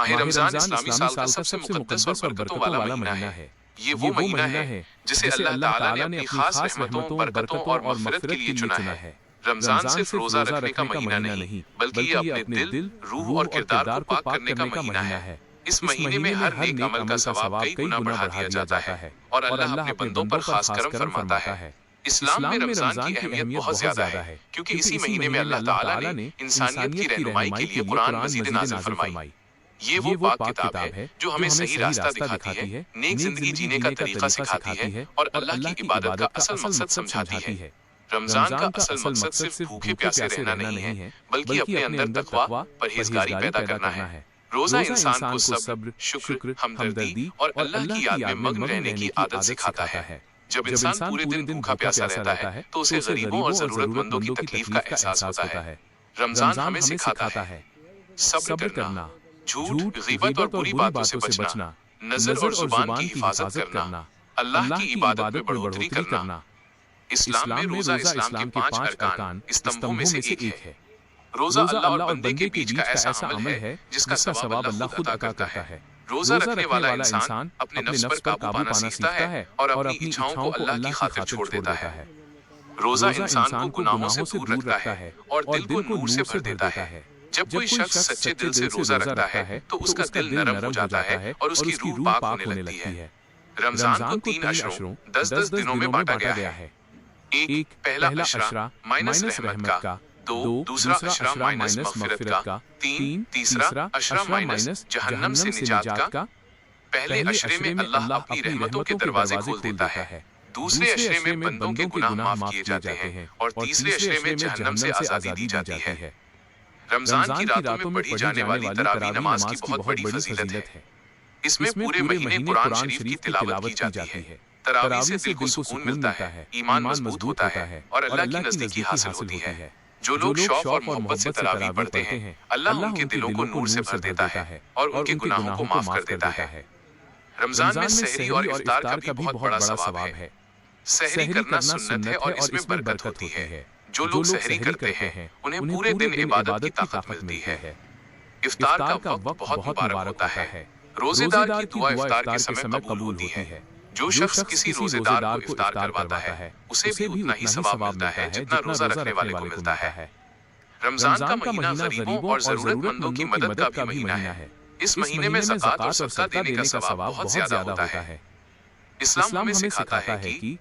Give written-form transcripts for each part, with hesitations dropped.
ماہ رمضان اسلامی سال کا سب سے مقدس اور برکتوں والا مہینہ ہے۔ یہ وہ مہینہ ہے جسے اللہ تعالیٰ نے اپنی خاص رحمتوں، برکتوں اور مغفرت کے لیے چنا ہے۔ رمضان صرف روزہ رکھنے کا مہینہ نہیں، بلکہ یہ اپنے دل، روح اور کردار کو پاک کرنے کا مہینہ ہے۔ اس مہینے میں ہر نیک عمل کا ثواب کئی گنا بڑھا دیا جاتا ہے اور اللہ اپنے بندوں پر خاص کرم فرماتا ہے۔ اسلام میں رمضان کی اہمیت بہت زیادہ ہے، کیونکہ اسی مہینے میں اللہ تعالیٰ نے انسانیت کی رہنمائی کے لیے قرآن مجید نازل فرمائی۔ یہ وہ پاک کتاب ہے جو ہمیں صحیح راستہ دکھاتی ہے، نیک زندگی جینے کا طریقہ سکھاتی ہے اور اللہ کی عبادت کا اصل مقصد سمجھاتی ہے۔ رمضان کا اصل مقصد صرف بھوکے پیاسے رہنا نہیں ہے، بلکہ اپنے اندر تقویٰ، پرہیزگاری پیدا کرنا ہے۔ روزہ انسان کو صبر، شکر، ہمدردی اور اللہ کی یاد میں مگن رہنے کی عادت سکھاتا ہے۔ جب انسان پورے دن بھوکا پیاسا رہتا ہے تو اسے غریبوں اور ضرورت مندوں کی تکلیف کا احساس ہوتا ہے۔ رمضان ہمیں سکھاتا ہے صبر کرنا، جھوٹ، غیبت اور بری باتوں سے بچنا، نظر اور زبان کی حفاظت کرنا، اللہ کی عبادت میں بڑھوتری کرنا۔ اسلام میں روزہ اسلام کے 5 ارکان استمبھوں میں سے ایک ہے۔ روزہ اللہ اور بندے کے بیچ کا ایسا عمل ہے جس کا ثواب اللہ خود عطا کرتا ہے۔ روزہ رکھنے والا انسان اپنے نفس پر قابو پانا سیکھتا ہے اور اپنی اچھاؤں کو اللہ کی خاطر چھوڑ دیتا ہے۔ روزہ انسان کو گناہوں سے دور رکھتا ہے اور دل کو نور سے بھر دیتا ہے۔ جب کوئی شخص سچے دل سے روزہ رکھتا ہے تو اس کا دل نرم ہو جاتا ہے اور اس کی روح پاک ہونے لگتی ہے۔ رمضان کو 3 عشروں 10 دنوں میں بانٹا گیا ہے۔ ایک پہلا عشرہ مائنس رحمت کا، دوسرا عشرہ مائنس مغفرت کا، تیسرا عشرہ مائنس جہنم سے نجات کا۔ پہلے عشرے میں اللہ اپنی رحمتوں کے دروازے کھول دیتا ہے، دوسرے عشرے میں بندوں کے گناہ معاف کیے جاتے ہیں اور تیسرے عشرے میں جہنم سے آزادی دی جاتی ہے۔ رمضان کی راتوں میں پڑھی جانے والی تراویح نماز کی بہت بڑی فضیلت ہے۔ اس میں پورے مہینے قرآن شریف کی تلاوت کی جاتی ہے۔ تراویح سے دل کو سکون ملتا ہے، ایمان مضبوط ہوتا ہے اور اللہ کی نزدیکی حاصل ہوتی ہے۔ جو لوگ شوق اور محبت سے تراویح پڑھتے ہیں، اللہ ان کے دلوں کو نور سے بھر دیتا ہے اور ان کے گناہوں کو معاف کر دیتا ہے۔ رمضان میں سحری اور افطار کا بھی بہت بڑا ثواب ہے۔ سحری کرنا سنت ہے اور اس میں برکت ہوتی ہے۔ جو لوگ سحری کرتے ہیں انہیں پورے دن عبادت کی طاقت ملتی ہے۔ افطار کا وقت بہت مبارک ہوتا ہے۔ روزے دار کی دعا افطار کے سمے قبول ہوتی ہے۔ جو شخص کسی روزے دار کو افطار کرواتا ہے اسے بھی اتنا ہی ثواب ملتا ہے جتنا روزہ رکھنے والے کو ملتا ہے۔ رمضان کا مہینہ غریبوں اور ضرورت مندوں کی مدد کا بھی مہینہ ہے۔ اس مہینے میں زکوٰۃ اور صدقہ دینے کا ثواب بہت زیادہ ہوتا ہے۔ اسلام ہمیں سکھاتا ہے کہ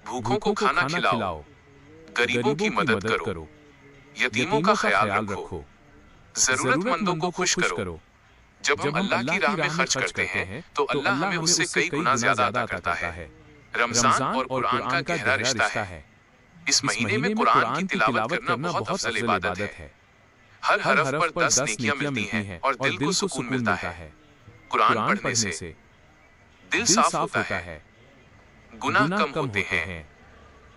بھوکوں کو کھانا کھلاؤ، غریبوں کی مدد کرو، یتیموں کا خیال رکھو، ضرورت مندوں کو خوش کرو۔ جب ہم اللہ کی راہ میں خرچ کرتے ہیں تو اللہ ہمیں اس سے کئی گنا زیادہ عطا کرتا ہے۔ رمضان اور قرآن کا گہرا رشتہ ہے۔ اس مہینے میں قرآن کی تلاوت کرنا بہت افضل عبادت ہے۔ ہر حرف پر 10 نیکیاں ملتی ہیں اور دل کو سکون ملتا ہے۔ قرآن پڑھنے سے دل صاف ہوتا ہے، گناہ کم ہوتے ہیں،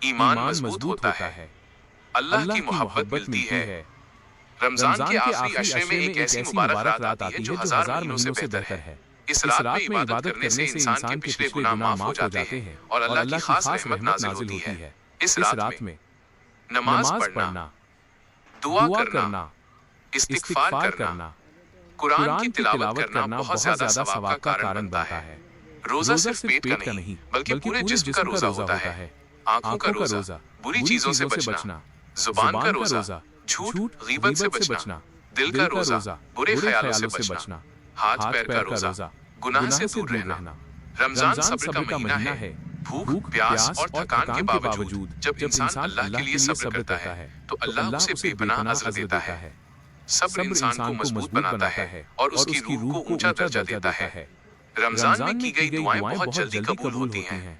ایمان مضبوط ہوتا ہے، اللہ کی محبت ملتی ہے۔ رمضان کے آخری عشرے میں ایک ایسی مبارک رات آتی ہے جو 1000 مہینوں سے بہتر ہے۔ اس رات میں عبادت کرنے سے انسان کے پچھلے گناہ معاف ہو جاتے ہیں اور اللہ کی خاص رحمت نازل ہوتی ہے۔ اس رات میں نماز پڑھنا، دعا کرنا، استغفار کرنا، قرآن کی تلاوت کرنا بہت زیادہ ثواب کا کارن بنتا ہے۔ روزہ صرف پیٹ کا نہیں بلکہ پورے جسم کا روزہ ہوتا ہے۔ آنکھوں کا روزہ، بری چیزوں سے بچنا، زبان کا روزہ، جھوٹ، غیبت سے بچنا، دل کا روزہ، برے خیالوں سے بچنا، ہاتھ پیر کا روزہ، گناہ سے دور رہنا۔ رمضان صبر کا مہینہ ہے۔ بھوک، پیاس اور تھکان کے باوجود جب انسان اللہ کے لیے صبر کرتا ہے تو اللہ اسے بے پناہ اجر دیتا ہے۔ صبر انسان کو مضبوط بناتا ہے اور اس کی روح کو اونچا درجہ دیتا ہے۔ رمضان میں کی گئی دعائیں بہت جلدی قبول ہوتی ہیں۔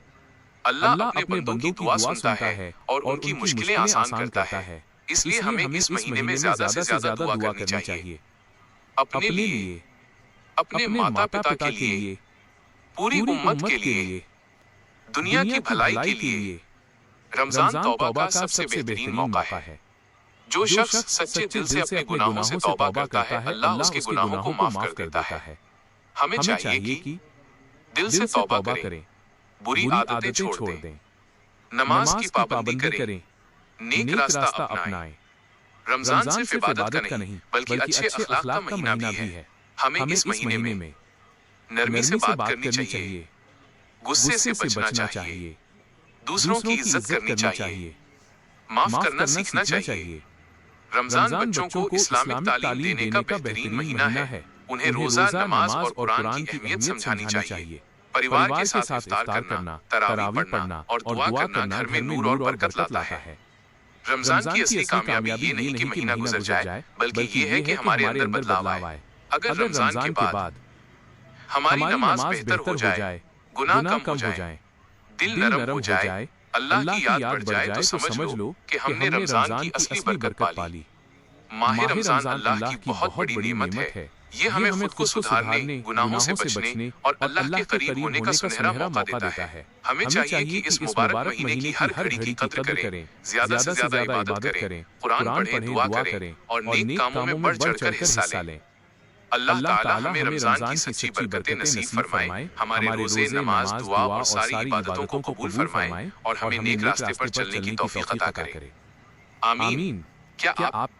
اللہ اپنے بندوں کی دعا سنتا ہے اور ان کی مشکلیں آسان کرتا ہے۔ اس لیے ہمیں اس مہینے میں زیادہ سے زیادہ دعا کرنی چاہیے، اپنے لیے، اپنے ماتا پتا کے لیے، پوری امت کے لیے، دنیا کی بھلائی کے لیے۔ رمضان توبہ کا سب سے بہترین موقع ہے۔ جو شخص سچے دل سے اپنے گناہوں سے توبہ کرتا ہے اللہ اس کے گناہوں کو معاف کر دیتا ہے۔ ہمیں چاہیے کہ دل سے توبہ کریں، بری عادتیں چھوڑ دیں، نماز کی پابندی کریں، نیک راستہ اپنائیں۔ رمضان صرف عبادت کا نہیں بلکہ اچھے اخلاق کا مہینہ بھی ہے۔ ہمیں اس مہینے میں نرمی سے بات کرنی چاہیے، غصے سے بچنا چاہیے، دوسروں کی عزت کرنی چاہیے، معاف کرنا سیکھنا چاہیے۔ رمضان بچوں کو اسلامک تعلیم دینے کا بہترین مہینہ ہے۔ انہیں روزہ، نماز اور قرآن کی اہمیت سمجھانی چاہیے۔ پریوار کے ساتھ افطار کرنا، تراویح پڑھنا اور دعا کرنا گھر میں نور اور برکت لاتا ہے۔ رمضان کی اصلی کامیابی یہ نہیں کہ مہینہ گزر جائے، بلکہ یہ ہے کہ ہمارے اندر بدلاؤ آئے۔ اگر رمضان کے بعد ہماری نماز بہتر ہو جائے، گناہ کم ہو جائیں، دل نرم ہو جائے، اللہ کی یاد بڑھ جائے، تو سمجھ لو کہ ہم نے رمضان کی اصلی برکت پالی۔ ماہ رمضان اللہ کی بہت بڑی نعمت ہے۔ یہ ہمیں خود کو سدھارنے، گناہوں سے بچنے اور اللہ کے قریب ہونے کا سنہرا موقع دیتا ہے۔ ہمیں چاہیے کہ اس مبارک مہینے کی ہر گھڑی کی قدر کریں، زیادہ سے زیادہ عبادت کریں، قرآن پڑھیں، دعا کریں اور نیک کاموں میں بڑھ چڑھ کر حصہ لیں۔ اللہ تعالی ہمیں رمضان کی سچی برکتیں نصیب فرمائے، ہمارے روزے، نماز، دعا اور ساری عبادتوں کو قبول فرمائے اور ہمیں نیک راستے پر چلنے کی توفیق عطا کرے۔ آمین۔ کیا آپ